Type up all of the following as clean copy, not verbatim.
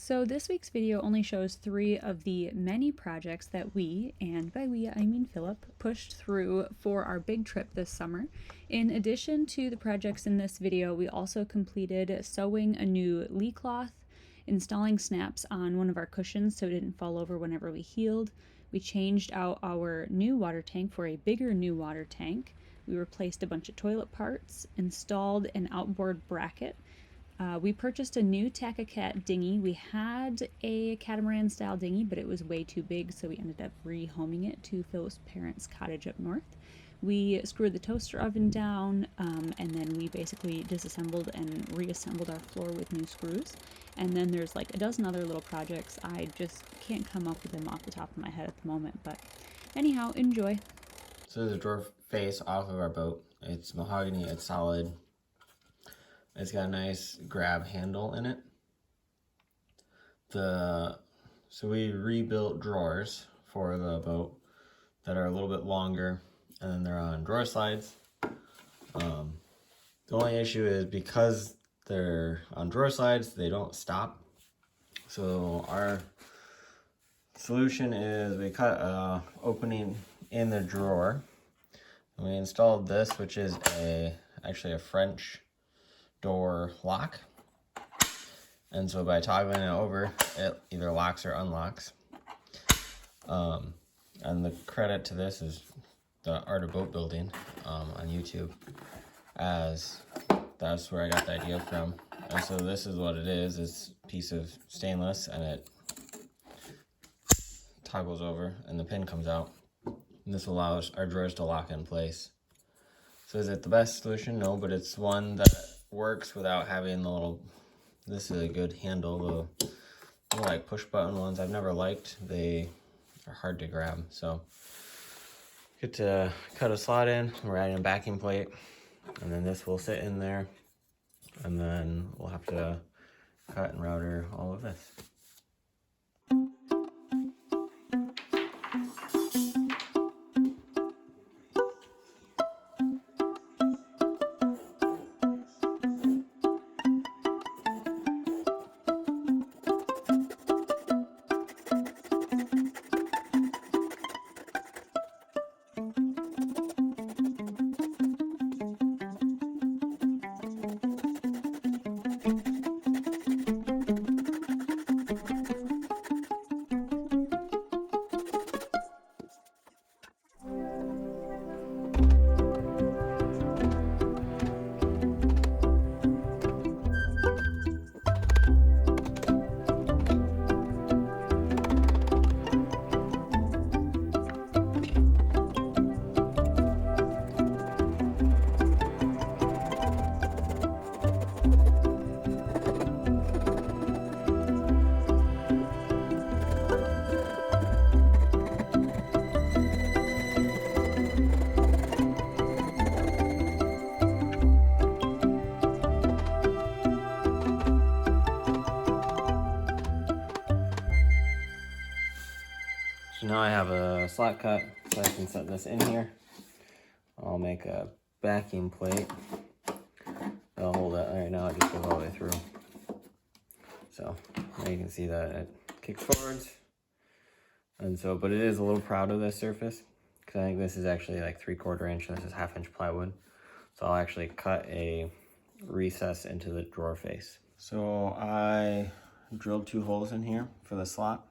So this week's video only shows 3 of the many projects that we, and by we I mean Phillip, pushed through for our big trip this summer. In addition to the projects in this video, we also completed sewing a new lee cloth, installing snaps on one of our cushions so it didn't fall over whenever we healed. We changed out our new water tank for a bigger new water tank. We replaced a bunch of toilet parts, installed an outboard bracket. We purchased a new Tack-A-Cat dinghy. We had a catamaran style dinghy, but it was way too big, so we ended up rehoming it to Philip's parents' cottage up north. We screwed the toaster oven down, and then we basically disassembled and reassembled our floor with new screws. And then there's like a dozen other little projects. I just can't come up with them off the top of my head at the moment, but anyhow, enjoy. So the drawer face off of our boat. It's mahogany, it's solid. It's got a nice grab handle in it. So we rebuilt drawers for the boat that are a little bit longer, and then they're on drawer slides. The only issue is because they're on drawer slides, they don't stop. So our solution is we cut an opening in the drawer, and we installed this, which is actually a French door lock, and so by toggling it over, it either locks or unlocks. And the credit to this is the Art of Boat Building on YouTube, as that's where I got the idea from. And so this is what it is. It's a piece of stainless, and it toggles over and the pin comes out, and this allows our drawers to lock in place. So is it the best solution? No, but it's one that works without having the little, this is a good handle, the little like push button ones I've never liked. They are hard to grab. So get to cut a slot in, we're adding a backing plate, and then this will sit in there, and then we'll have to cut and router all of this. So now I have a slot cut, so I can set this in here. I'll make a backing plate. I'll hold it. Right now it just goes all the way through. So now you can see that it kicks forwards. And so, but it is a little proud of this surface, because I think this is actually like 3/4 inch. This is 1/2 inch plywood. So I'll actually cut a recess into the drawer face. So I drilled 2 holes in here for the slot.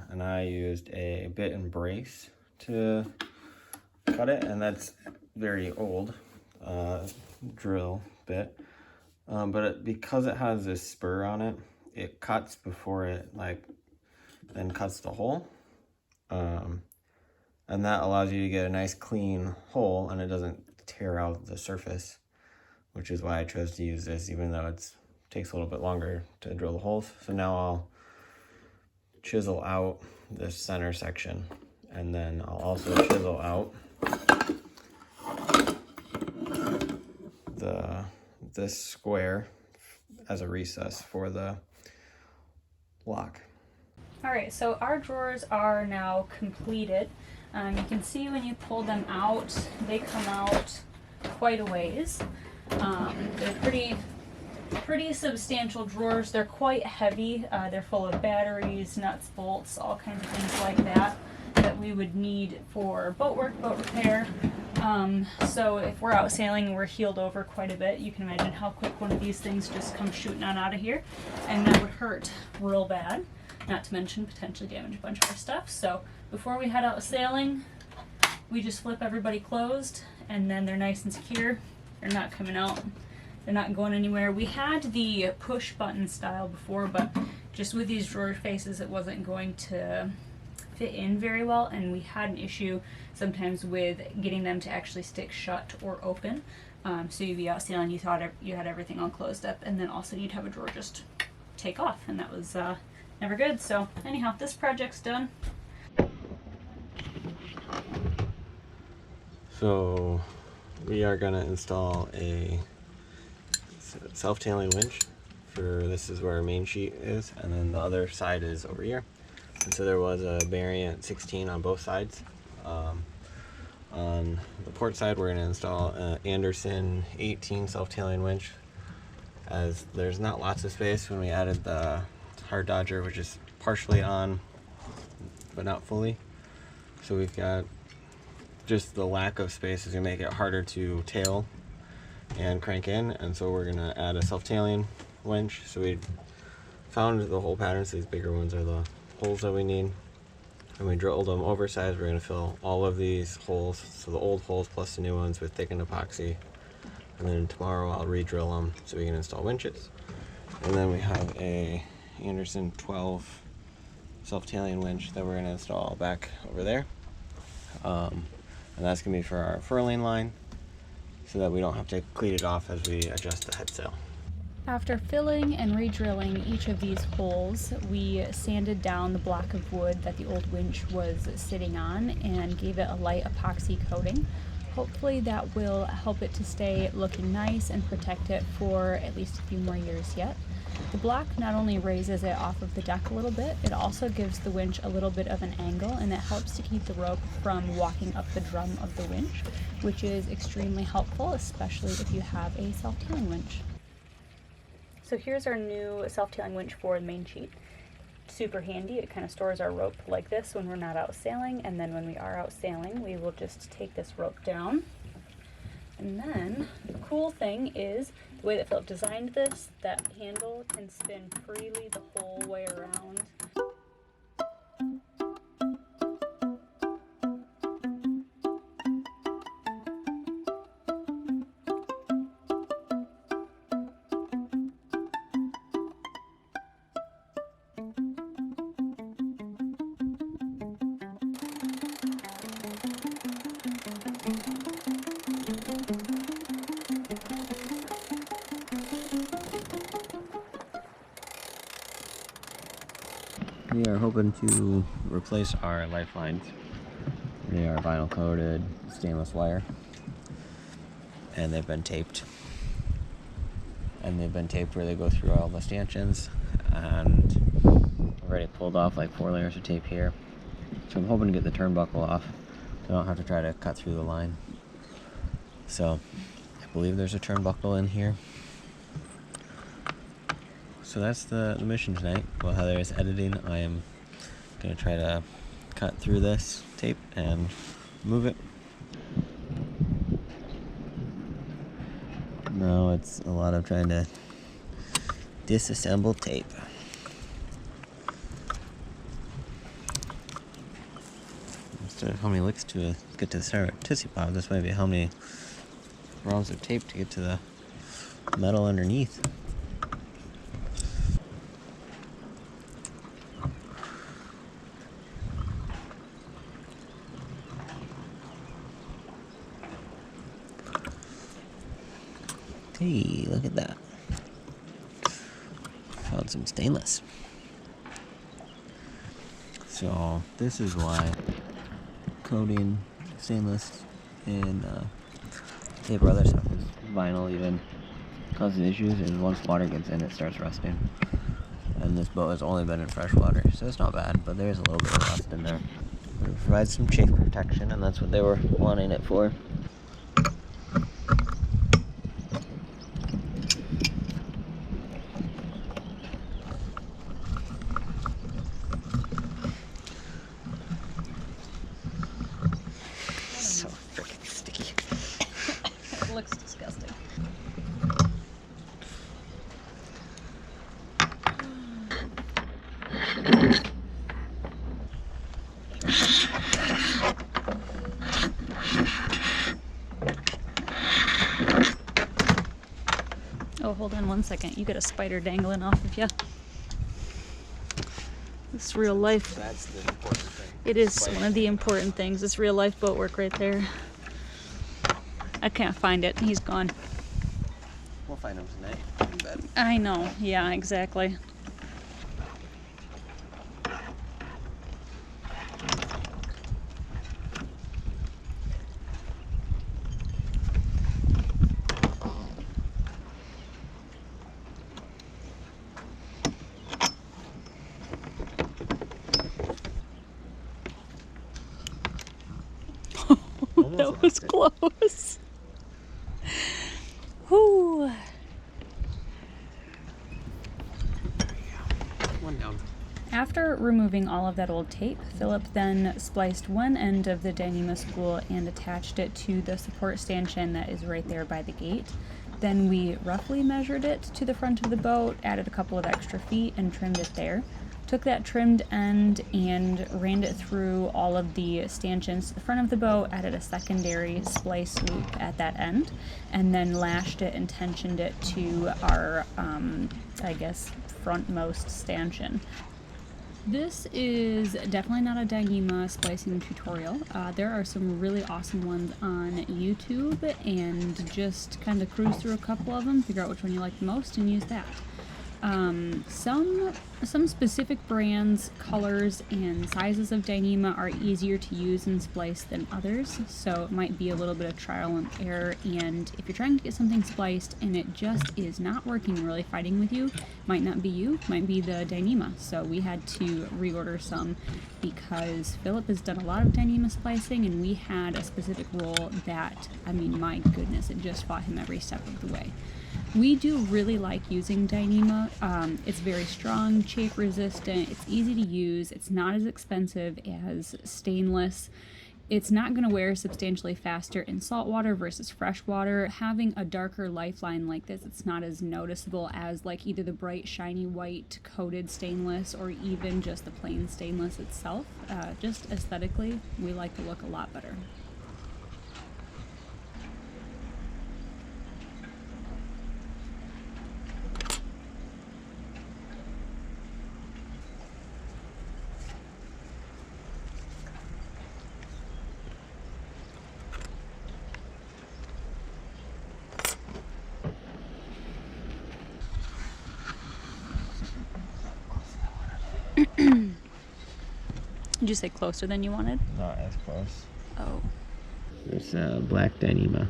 And I used a bit and brace to cut it, and that's very old drill bit, but because it has this spur on it, it cuts before it then cuts the hole, and that allows you to get a nice clean hole, and it doesn't tear out the surface, which is why I chose to use this, even though it takes a little bit longer to drill the holes. So now I'll chisel out this center section, and then I'll also chisel out this square as a recess for the lock. Alright, so our drawers are now completed. You can see when you pull them out, they come out quite a ways. They're pretty pretty substantial drawers. They're quite heavy. They're full of batteries, nuts, bolts, all kinds of things like that that we would need for boat work, boat repair. So if we're out sailing and we're heeled over quite a bit, you can imagine how quick one of these things just comes shooting on out of here, and that would hurt real bad, not to mention potentially damage a bunch of our stuff. So before we head out sailing, we just flip everybody closed, and then they're nice and secure. They're not coming out. They're not going anywhere. We had the push button style before, but just with these drawer faces, it wasn't going to fit in very well, and we had an issue sometimes with getting them to actually stick shut or open. So you'd be out sailing, you thought you had everything all closed up, and then also you'd have a drawer just take off, and that was never good. So anyhow, this project's done. So we are gonna install a self-tailing winch for, this is where our main sheet is, and then the other side is over here. And so there was a variant 16 on both sides. On the port side, we're going to install an Anderson 18 self-tailing winch, as there's not lots of space when we added the hard dodger, which is partially on but not fully. So we've got just the lack of space is going to make it harder to tail and crank in, and so we're going to add a self-tailing winch. So we found the hole patterns. These bigger ones are the holes that we need, and we drilled them oversized. We're going to fill all of these holes, so the old holes plus the new ones, with thickened epoxy, and then tomorrow I'll re-drill them so we can install winches. And then we have a Anderson 12 self-tailing winch that we're going to install back over there, and that's going to be for our furling line, so that we don't have to cleat it off as we adjust the head sail. After filling and re-drilling each of these holes, we sanded down the block of wood that the old winch was sitting on and gave it a light epoxy coating. Hopefully that will help it to stay looking nice and protect it for at least a few more years yet. The block not only raises it off of the deck a little bit, it also gives the winch a little bit of an angle, and it helps to keep the rope from walking up the drum of the winch, which is extremely helpful, especially if you have a self-tailing winch. So here's our new self-tailing winch for the main sheet. Super handy. It kind of stores our rope like this when we're not out sailing, and then when we are out sailing, we will just take this rope down. And then the cool thing is the way that Phillip designed this, that handle can spin freely the whole way around. We are hoping to replace our lifelines. They are vinyl coated stainless wire, and they've been taped. And they've been taped where they go through all the stanchions, and I've already pulled off like 4 layers of tape here. So I'm hoping to get the turnbuckle off, so I don't have to try to cut through the line. So I believe there's a turnbuckle in here. So that's the mission tonight. While Heather is editing, I am going to try to cut through this tape and move it. Now it's a lot of trying to disassemble tape. Instead of how many licks to get to the Tootsie Pop, this might be how many rounds of tape to get to the metal underneath. Hey, look at that. Found some stainless. So this is why coating stainless and tape or other stuff is vinyl even causes issues, and once water gets in it starts rusting. And this boat has only been in fresh water, so it's not bad, but there's a little bit of rust in there. It provides some chafe protection, and that's what they were wanting it for. Oh, hold on 1 second. You got a spider dangling off of you. This real life. That's the important thing. It is one of the important things. This real life boat work right there. I can't find it. He's gone. We'll find him tonight in bed. I know. Yeah, exactly. That was close. Whoo. One down. After removing all of that old tape, Philip then spliced one end of the Dyneema spool and attached it to the support stanchion that is right there by the gate. Then we roughly measured it to the front of the boat, added a couple of extra feet, and trimmed it there. Took that trimmed end and ran it through all of the stanchions to the front of the boat, added a secondary splice loop at that end, and then lashed it and tensioned it to our, I guess, frontmost stanchion. This is definitely not a Dyneema splicing tutorial. There are some really awesome ones on YouTube, and just kind of cruise through a couple of them, figure out which one you like the most, and use that. Some specific brands, colors, and sizes of Dyneema are easier to use and splice than others, so it might be a little bit of trial and error, and if you're trying to get something spliced and it just is not working, really fighting with you, might not be you, might be the Dyneema. So we had to reorder some because Philip has done a lot of Dyneema splicing, and we had a specific roll that, I mean, my goodness, it just fought him every step of the way. We do really like using Dyneema. It's very strong, chafe resistant, it's easy to use, it's not as expensive as stainless. It's not going to wear substantially faster in salt water versus fresh water. Having a darker lifeline like this, it's not as noticeable as like either the bright shiny white coated stainless or even just the plain stainless itself. Just aesthetically, we like the look a lot better. Did you say closer than you wanted? Not as close. Oh. There's black Dyneema.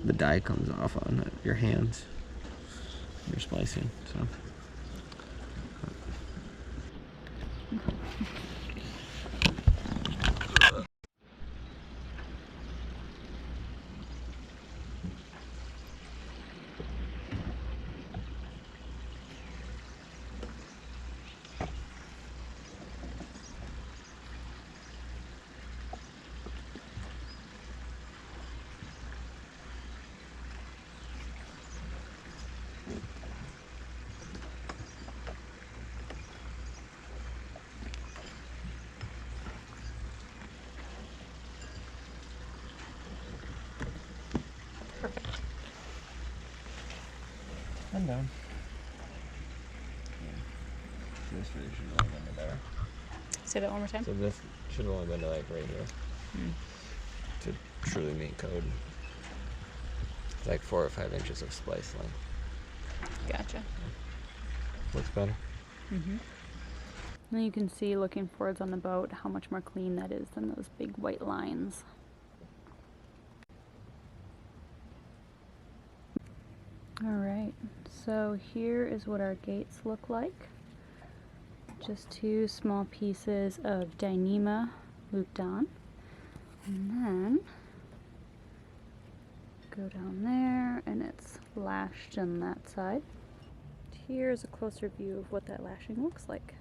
The dye comes off on your hands. You're splicing, so. I'm down. Yeah. This really should have only been to there. Say that one more time. So this should have only been to like right here. To truly meet code. It's like 4 or 5 inches of splice length. Gotcha. Looks better. Now you can see, looking forwards on the boat, how much more clean that is than those big white lines. Alright, so here is what our gates look like. Just 2 small pieces of Dyneema looped on. And then go down there, and it's lashed on that side. Here's a closer view of what that lashing looks like.